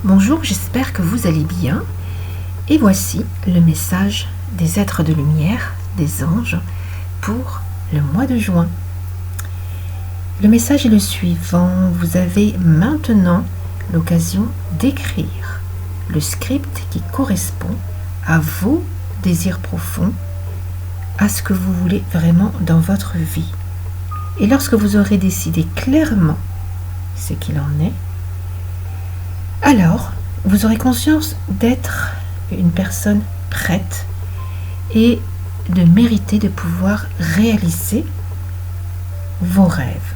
Bonjour, j'espère que vous allez bien. Et voici le message des êtres de lumière, des anges, pour le mois de juin. Le message est le suivant. Vous avez maintenant l'occasion d'écrire le script qui correspond à vos désirs profonds, à ce que vous voulez vraiment dans votre vie. Et lorsque vous aurez décidé clairement ce qu'il en est, alors vous aurez conscience d'être une personne prête et de mériter de pouvoir réaliser vos rêves.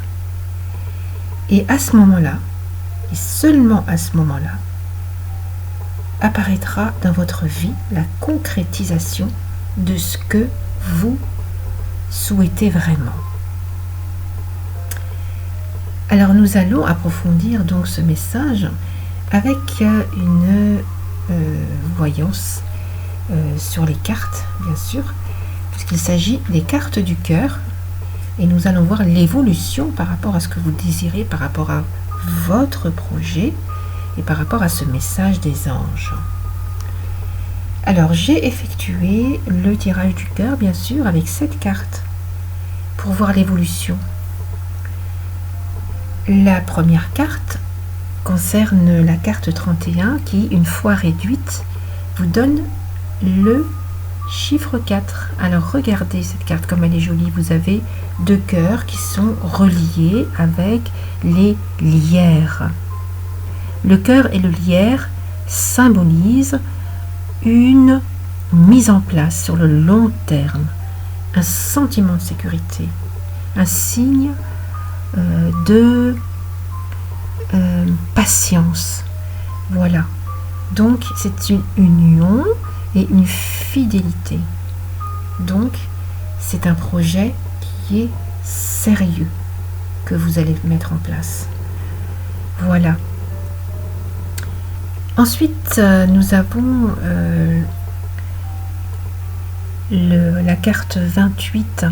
Et à ce moment-là, et seulement à ce moment-là, apparaîtra dans votre vie la concrétisation de ce que vous souhaitez vraiment. Alors nous allons approfondir donc ce message avec une voyance sur les cartes, bien sûr, puisqu'il s'agit des cartes du cœur, et nous allons voir l'évolution par rapport à ce que vous désirez, par rapport à votre projet et par rapport à ce message des anges. Alors j'ai effectué le tirage du cœur, bien sûr, avec 7 cartes pour voir l'évolution. La première carte concerne la carte 31 qui, une fois réduite, vous donne le chiffre 4. Alors regardez cette carte comme elle est jolie. Vous avez 2 cœurs qui sont reliés avec les lierres. Le cœur et le lierre symbolisent une mise en place sur le long terme, un sentiment de sécurité, un signe de patience. Voilà. Donc c'est une union et une fidélité. Donc c'est un projet qui est sérieux que vous allez mettre en place. Voilà. Ensuite, nous avons la carte 28,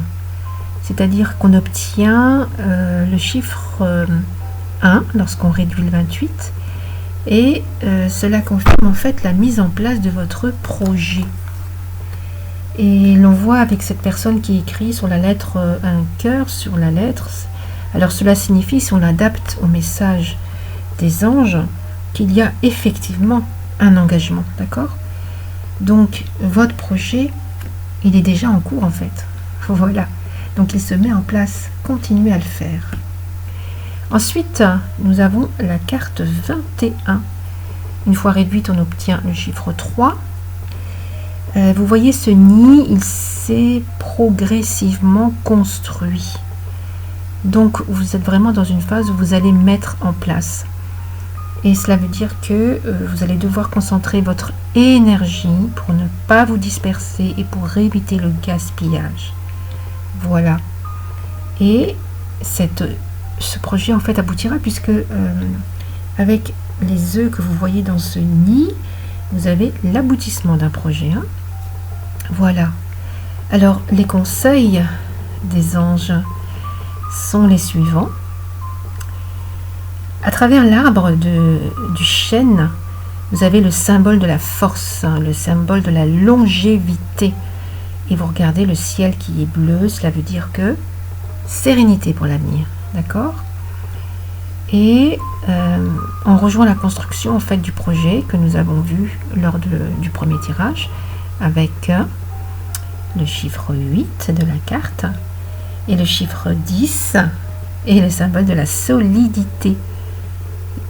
c'est-à-dire qu'on obtient le chiffre 1 lorsqu'on réduit le 28, et cela confirme en fait la mise en place de votre projet. Et l'on voit avec cette personne qui écrit sur la lettre un cœur sur la lettre. Alors cela signifie, si on l'adapte au message des anges, qu'il y a effectivement un engagement, d'accord? Donc votre projet, il est déjà en cours en fait. Voilà. Donc il se met en place. Continuez à le faire. Ensuite, nous avons la carte 21. Une fois réduite, on obtient le chiffre 3. Vous voyez ce nid, il s'est progressivement construit. Donc vous êtes vraiment dans une phase où vous allez mettre en place. Et cela veut dire que vous allez devoir concentrer votre énergie pour ne pas vous disperser et pour éviter le gaspillage. Voilà. Et ce projet en fait aboutira puisque avec les œufs que vous voyez dans ce nid, vous avez l'aboutissement d'un projet. Hein. Voilà. Alors les conseils des anges sont les suivants. À travers l'arbre du chêne, vous avez le symbole de la force, le symbole de la longévité. Et vous regardez le ciel qui est bleu, cela veut dire que sérénité pour l'avenir, d'accord? Et on rejoint la construction en fait du projet que nous avons vu lors du premier tirage avec le chiffre 8 de la carte et le chiffre 10 et le symbole de la solidité.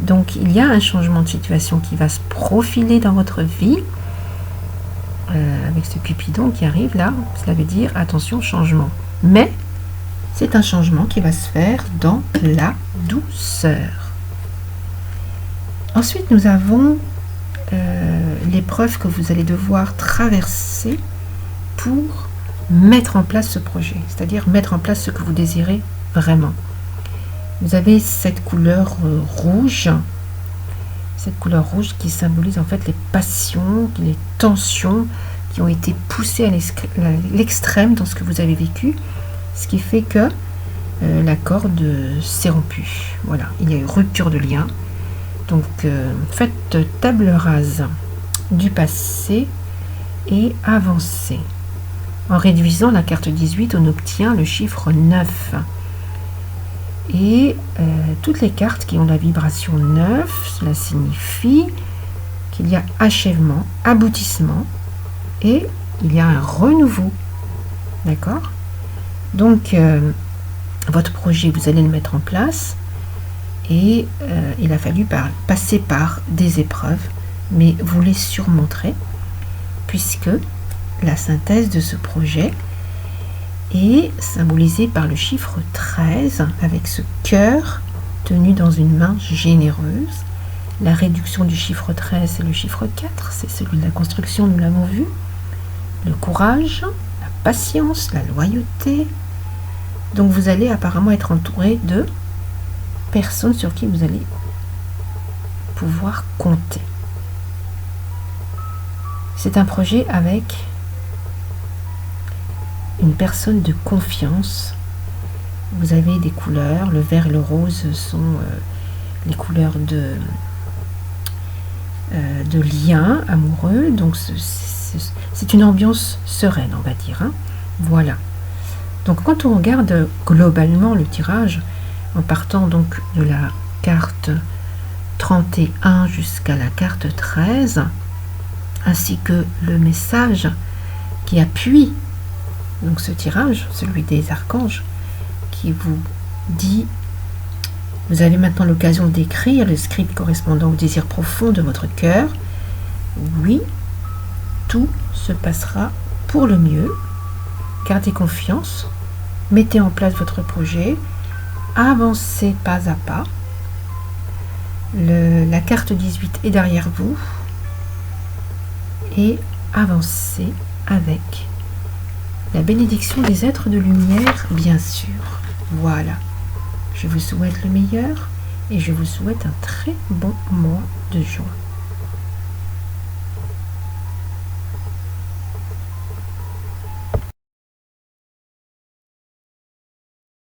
Donc il y a un changement de situation qui va se profiler dans votre vie avec ce Cupidon qui arrive là. Cela veut dire attention, changement. Mais c'est un changement qui va se faire dans la douceur. Ensuite, nous avons l'épreuve que vous allez devoir traverser pour mettre en place ce projet, c'est-à-dire mettre en place ce que vous désirez vraiment. Vous avez cette couleur rouge qui symbolise en fait les passions, les tensions qui ont été poussées à l'extrême dans ce que vous avez vécu, ce qui fait que la corde s'est rompue. Voilà, il y a eu rupture de lien. Donc faites table rase du passé et avancez. En réduisant la carte 18, on obtient le chiffre 9. Et toutes les cartes qui ont la vibration 9, cela signifie qu'il y a achèvement, aboutissement et il y a un renouveau. D'accord? Donc, votre projet, vous allez le mettre en place et il a fallu passer par des épreuves, mais vous les surmonterez puisque la synthèse de ce projet est symbolisée par le chiffre 13 avec ce cœur tenu dans une main généreuse. La réduction du chiffre 13, c'est le chiffre 4, c'est celui de la construction, nous l'avons vu. Le courage, la patience, la loyauté. Donc vous allez apparemment être entouré de personnes sur qui vous allez pouvoir compter. C'est un projet avec une personne de confiance. Vous avez des couleurs, le vert et le rose sont les couleurs de lien amoureux, donc c'est une ambiance sereine, on va dire, hein. Voilà. Donc quand on regarde globalement le tirage, en partant donc de la carte 31 jusqu'à la carte 13, ainsi que le message qui appuie donc ce tirage, celui des archanges, qui vous dit: vous avez maintenant l'occasion d'écrire le script correspondant au désir profond de votre cœur. Oui, tout se passera pour le mieux. Gardez confiance, mettez en place votre projet, avancez pas à pas. La carte 18 est derrière vous et avancez avec la bénédiction des êtres de lumière, bien sûr. Voilà. Je vous souhaite le meilleur et je vous souhaite un très bon mois de juin.